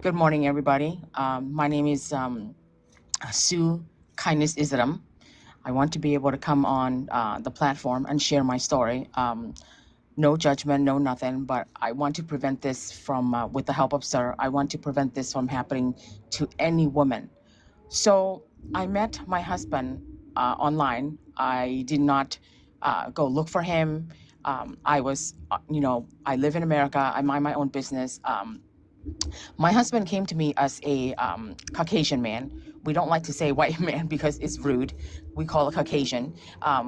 Good morning, everybody. My name is Sue Kindness Isram. I want to be able to come on the platform and share my story. No judgment, no nothing, but I want to prevent this from, with the help of Sir, I want to prevent this from happening to any woman. So I met my husband online. I did not go look for him. I was, I live in America. I mind my own business. My husband came to me as a Caucasian man. We don't like to say white man because it's rude. We call it Caucasian.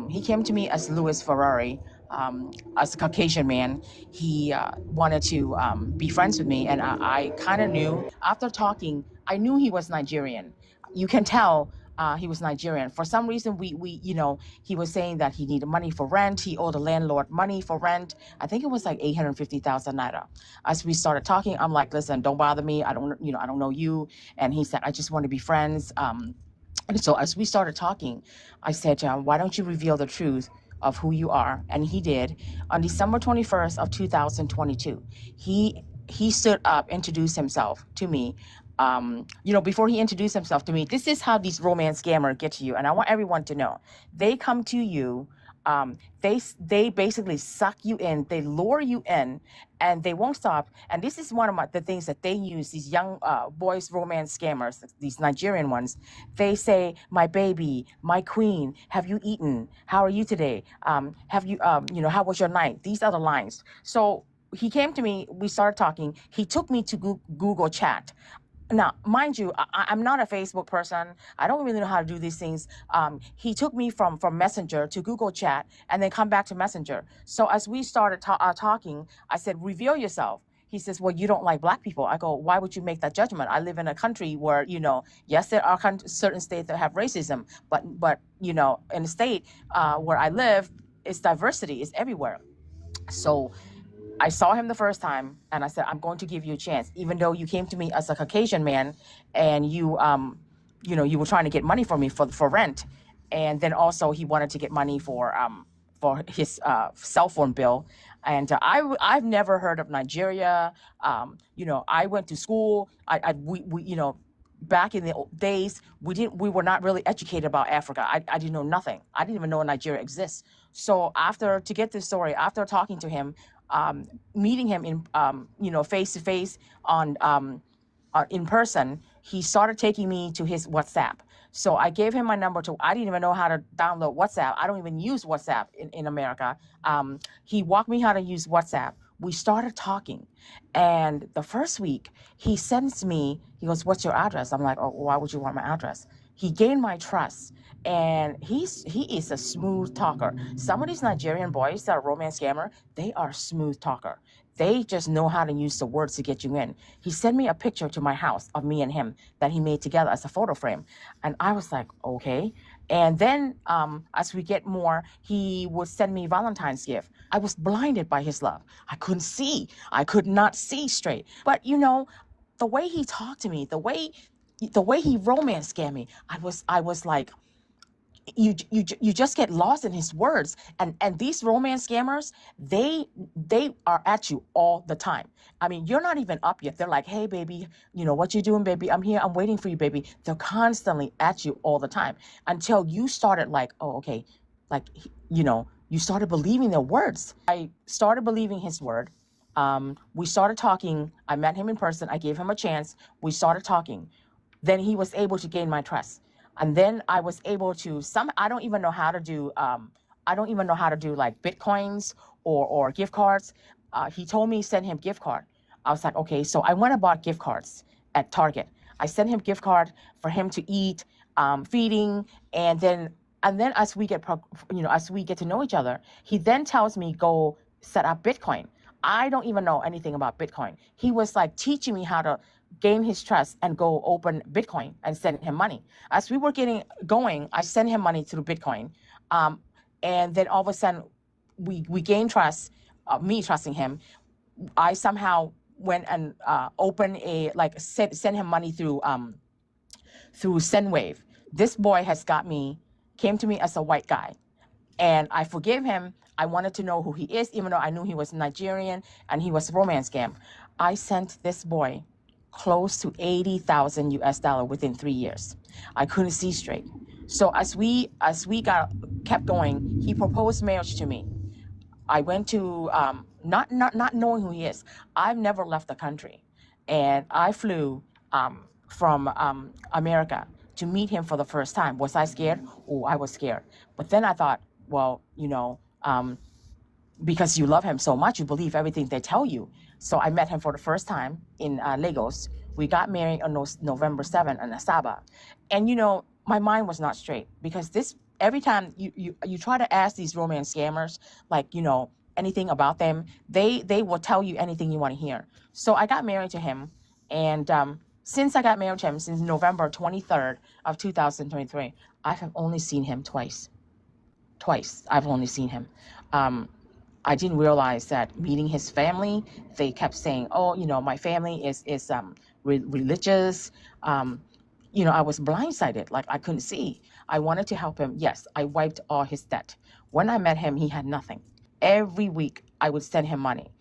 He came to me as Louis Ferrari. As a Caucasian man, he wanted to be friends with me, and I kind of knew. After talking, I knew he was Nigerian. You can tell he was Nigerian. For some reason, he was saying that he needed money for rent. He owed the landlord money for rent. I think it was like 850,000 naira. As we started talking, I'm like, listen, don't bother me. I don't know you. And he said, I just want to be friends. And so as we started talking, I said, why don't you reveal the truth of who you are? And he did. On December 21st of 2022, he stood up, introduced himself to me. Before he introduced himself to me, this is how these romance scammers get to you. And I want everyone to know, they come to you, they basically suck you in, they lure you in, and they won't stop. And this is one of the things that they use, these young boys romance scammers, these Nigerian ones. They say, my baby, my queen, have you eaten? How are you today? Have you, how was your night? These are the lines. So he came to me, we started talking. He took me to Google Chat. Now, mind you, I'm not a Facebook person. I don't really know how to do these things. He took me from Messenger to Google Chat and then come back to Messenger. So as we started talking, I said, reveal yourself. He says, well, you don't like black people. I go, why would you make that judgment? I live in a country where, yes, there are certain states that have racism, but in the state where I live, it's diversity, it's everywhere. So I saw him the first time and I said, I'm going to give you a chance, even though you came to me as a Caucasian man and you were trying to get money from me for rent. And then also he wanted to get money for his cell phone bill. And I've never heard of Nigeria. I went to school. Back in the days, we were not really educated about Africa. I didn't know nothing. I didn't even know Nigeria exists. So to get this story, after talking to him, meeting him in face to face in person, he started taking me to his WhatsApp. So I gave him my number I didn't even know how to download WhatsApp. I don't even use WhatsApp in America. He walked me how to use WhatsApp. We started talking. And the first week, he sends me, he goes, what's your address? I'm like, oh, why would you want my address? He gained my trust. And he is a smooth talker. Some of these Nigerian boys that are romance scammer, they are smooth talker. They just know how to use the words to get you in. He sent me a picture to my house of me and him that he made together as a photo frame. And I was like, okay. And then as we get more, he would send me Valentine's gift. I was blinded by his love. I couldn't see. I could not see straight. But the way he talked to me, the way he romance scammed me, I was like, you just get lost in his words. And these romance scammers, they are at you all the time. I mean, you're not even up yet. They're like, hey, baby, what you doing, baby? I'm here. I'm waiting for you, baby. They're constantly at you all the time until you started like, oh, okay. Like, you started believing their words. I started believing his word. We started talking. I met him in person. I gave him a chance. We started talking. Then he was able to gain my trust. And then I was able to I don't even know how to do like Bitcoins or gift cards. He told me send him gift card. I was like, okay. So I went and bought gift cards at Target. I sent him gift card for him to eat, feeding, and then as we get to know each other, he then tells me go set up Bitcoin. I don't even know anything about Bitcoin. He was like teaching me how to gain his trust and go open Bitcoin and send him money. As we were going, I sent him money through Bitcoin. And then all of a sudden we gained trust, me trusting him. I somehow went and opened send him money through Sendwave. This boy came to me as a white guy. And I forgave him. I wanted to know who he is, even though I knew he was Nigerian and he was romance scam. I sent this boy close to 80,000 US dollar within 3 years. I couldn't see straight. So as we kept going, he proposed marriage to me. I went to not knowing who he is. I've never left the country, and I flew from America to meet him for the first time. Was I scared? Oh, I was scared. But then I thought, well, because you love him so much, you believe everything they tell you. So I met him for the first time in Lagos. We got married on November 7th in Asaba. And, my mind was not straight because every time you try to ask these romance scammers, like, anything about them, they will tell you anything you want to hear. So I got married to him. And since I got married to him, since November 23rd of 2023, I have only seen him twice. I've only seen him. I didn't realize that meeting his family, they kept saying, oh, my family is religious. I was blindsided, like I couldn't see. I wanted to help him. Yes, I wiped all his debt. When I met him, he had nothing. Every week I would send him money,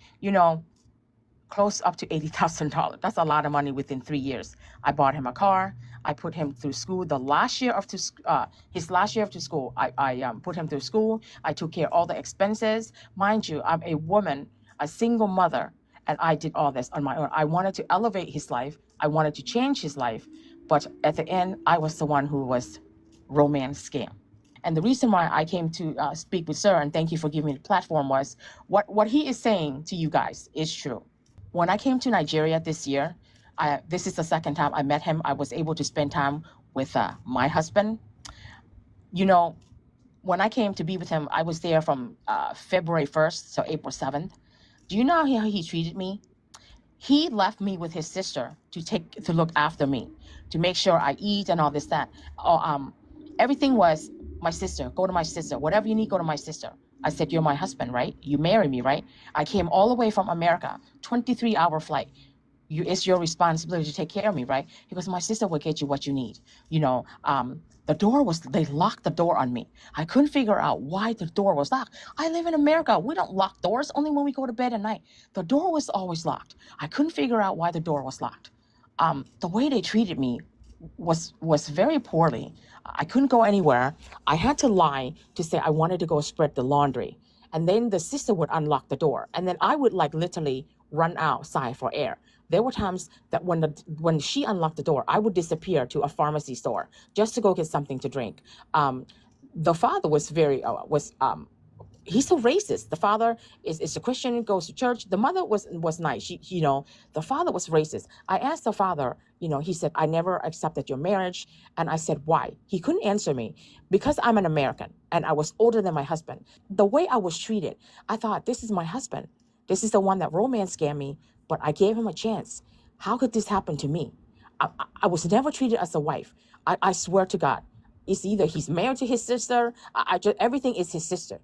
close up to $80,000. That's a lot of money within 3 years. I bought him a car. I put him through school. His last year of school, I put him through school. I took care of all the expenses. Mind you, I'm a woman, a single mother, and I did all this on my own. I wanted to elevate his life. I wanted to change his life. But at the end, I was the one who was romance scam. And the reason why I came to speak with Sir, and thank you for giving me the platform, was what he is saying to you guys is true. When I came to Nigeria this year, this is the second time I met him. I was able to spend time with my husband. When I came to be with him, I was there from February 1st, so April 7th. Do you know how he treated me? He left me with his sister to look after me, to make sure I eat and all this, that. Everything was my sister. Go to my sister. Whatever you need, go to my sister. I said, you're my husband, right? You marry me, right? I came all the way from America, 23-hour flight. It's your responsibility to take care of me, right? Because my sister will get you what you need. They locked the door on me. I couldn't figure out why the door was locked. I live in America. We don't lock doors, only when we go to bed at night. The door was always locked. I couldn't figure out why the door was locked. The way they treated me was very poorly. I couldn't go anywhere. I had to lie to say I wanted to go spread the laundry. And then the sister would unlock the door. And then I would literally run outside for air. There were times that when she unlocked the door, I would disappear to a pharmacy store just to go get something to drink. The father was he's so racist. The father is a Christian, goes to church. The mother was nice. The father was racist. I asked the father, he said, I never accepted your marriage. And I said, why? He couldn't answer me because I'm an American and I was older than my husband. The way I was treated, I thought, this is my husband. This is the one that romance scammed me, but I gave him a chance. How could this happen to me? I was never treated as a wife. I swear to God. It's either he's married to his sister. Everything is his sister.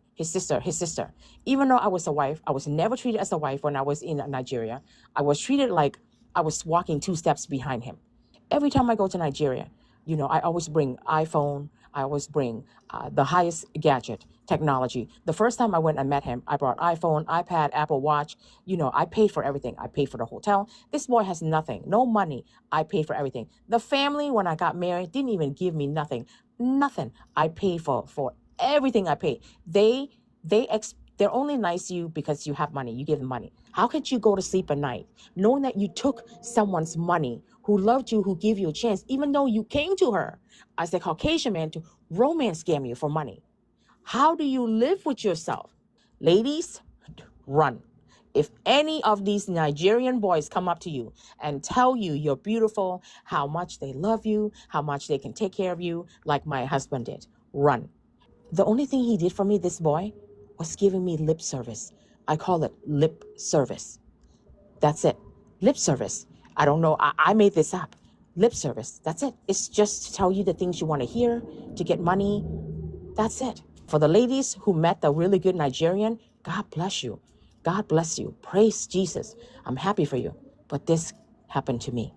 Even though I was a wife, I was never treated as a wife when I was in Nigeria. I was treated like I was walking 2 steps behind him. Every time I go to Nigeria, I always bring iPhone. I always bring the highest gadget technology. The first time I went and met him, I brought iPhone, iPad, Apple Watch. I paid for everything. I paid for the hotel. This boy has nothing, no money. I paid for everything. The family, when I got married, didn't even give me nothing. Nothing. I paid for everything. I paid. They're only nice to you because you have money. You give them money. How could you go to sleep at night knowing that you took someone's money, who loved you, who gave you a chance, even though you came to her as a Caucasian man to romance scam you for money? How do you live with yourself? Ladies, run. If any of these Nigerian boys come up to you and tell you you're beautiful, how much they love you, how much they can take care of you, like my husband did, run. The only thing he did for me, this boy, was giving me lip service. I call it lip service. That's it. Lip service. I don't know. I made this up. Lip service. That's it. It's just to tell you the things you want to hear, to get money. That's it. For the ladies who met the really good Nigerian, God bless you. God bless you. Praise Jesus. I'm happy for you. But this happened to me.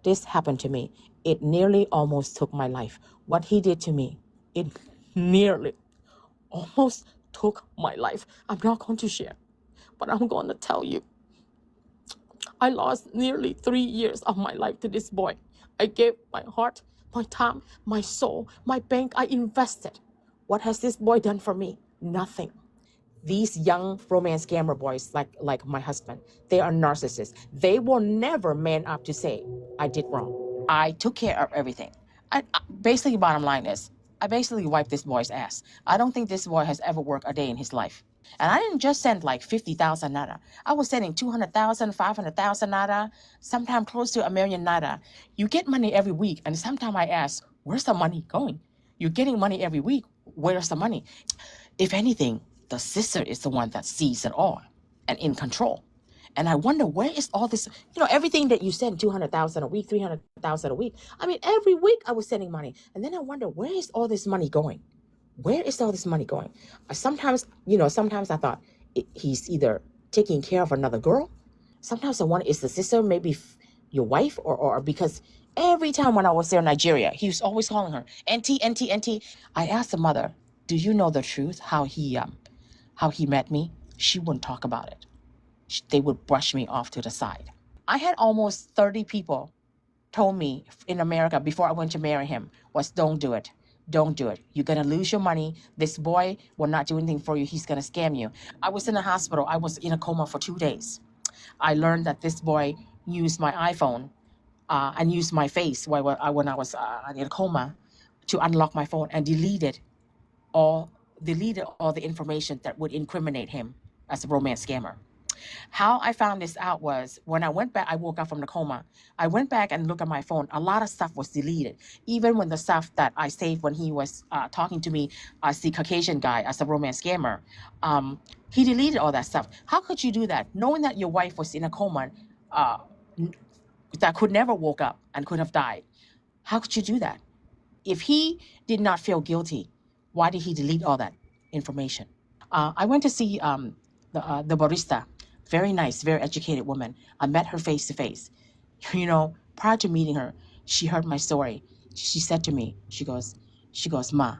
This happened to me. It nearly almost took my life. What he did to me, it nearly almost took my life. I'm not going to share, but I'm going to tell you. I lost nearly 3 years of my life to this boy. I gave my heart, my time, my soul, my bank. I invested. What has this boy done for me? Nothing. These young romance scammer boys, like my husband, they are narcissists. They will never man up to say, I did wrong. I took care of everything. Basically, bottom line is, I basically wiped this boy's ass. I don't think this boy has ever worked a day in his life. And I didn't just send like 50,000 nada. I was sending 200,000, 500,000 nada, sometimes close to 1 million nada. You get money every week, and sometimes I ask, where's the money going? You're getting money every week. Where's the money? If anything, the sister is the one that sees it all and in control. And I wonder, where is all this, everything that you send, 200,000 a week, 300,000 a week. I mean, every week I was sending money. And then I wonder, where is all this money going? Where is all this money going? Sometimes I thought he's either taking care of another girl. Sometimes I wonder, is the sister maybe your wife, or because every time when I was there in Nigeria, he was always calling her, Auntie, Auntie, Auntie. I asked the mother, do you know the truth, how he met me? She wouldn't talk about it. They would brush me off to the side. I had almost 30 people told me in America before I went to marry him was, don't do it. Don't do it. You're going to lose your money. This boy will not do anything for you. He's going to scam you. I was in the hospital. I was in a coma for 2 days. I learned that this boy used my iPhone and used my face when I was in a coma to unlock my phone and deleted all the information that would incriminate him as a romance scammer. How I found this out was when I went back, I woke up from the coma. I went back and looked at my phone. A lot of stuff was deleted. Even when the stuff that I saved when he was talking to me as the Caucasian guy, as a romance scammer, he deleted all that stuff. How could you do that? Knowing that your wife was in a coma that could never woke up and could have died. How could you do that? If he did not feel guilty, why did he delete all that information? I went to see the barista, very nice, very educated woman. I met her face to face. Prior to meeting her, she heard my story. She said to me, she goes, Ma,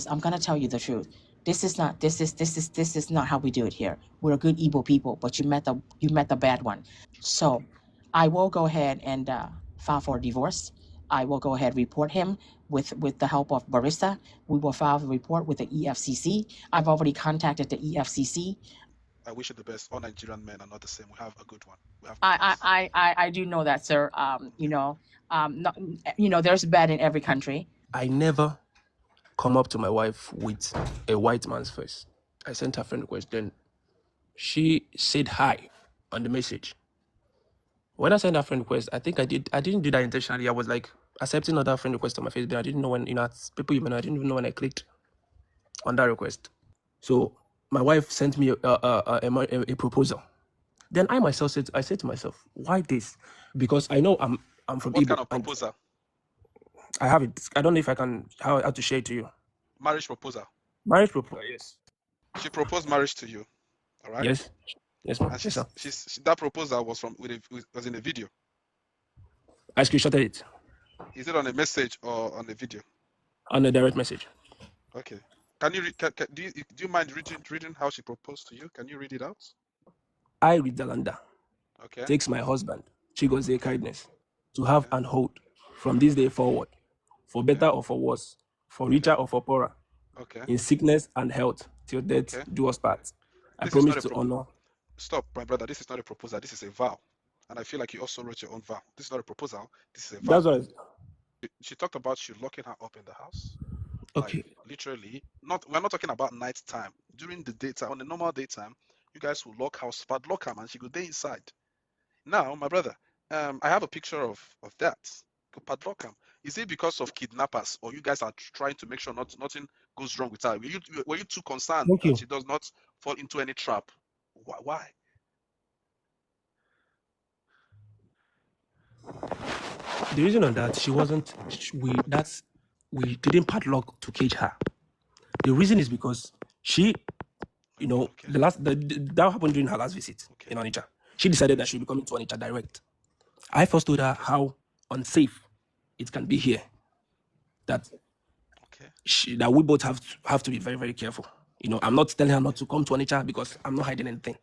I'm gonna tell you the truth. This is not how we do it here. We're good Igbo people, but you met the bad one. So I will go ahead and file for a divorce. I will go ahead and report him with the help of barista. We will file the report with the EFCC. I've already contacted the EFCC. I wish you the best. All Nigerian men are not the same. We have a good one. I do know that, sir. There's bad in every country. I never come up to my wife with a white man's face. I sent her friend request, then she said hi on the message. When I sent her friend request, I didn't do that intentionally. I was like accepting other friend requests on my Facebook. I didn't know when, people I didn't even know when I clicked on that request. So my wife sent me a proposal. Then I said to myself, why this? Because I know I'm from What Igbo. kind of proposal? I have it. I don't know if I can how to share it to you. Marriage proposal. Marriage proposal, yes. She proposed marriage to you. All right. Yes. Yes, ma'am. And Yes, sir. that proposal was was in a video. I screenshotted it. Is it on a message or on a video? On a direct message. Okay. Can you do you mind reading how she proposed to you? Can you read it out? I read Dalanda. Okay. Takes my husband, Chigozie kindness, to have and hold from this day forward, for better or for worse, for richer or for poorer, in sickness and health, till death do us part. I promise to honor. Stop, my brother. This is not a proposal. This is a vow. And I feel like you also wrote your own vow. This is not a proposal. This is a vow. That's what she talked about you locking her up in the house. Okay. Like, literally, we're not talking about night time. During the daytime, on the normal daytime, you guys will padlock her, and she could stay inside. Now, my brother, I have a picture of that. Padlock him. Is it because of kidnappers, or you guys are trying to make sure nothing goes wrong with her? Were you too concerned that she does not fall into any trap? Why? The reason on that, we didn't padlock to cage her. The reason is because she, that happened during her last visit in Onitsha. She decided that she'll be coming to Onitsha direct. I first told her how unsafe it can be here. That we both have to be very, very careful. I'm not telling her not to come to Onitsha because I'm not hiding anything.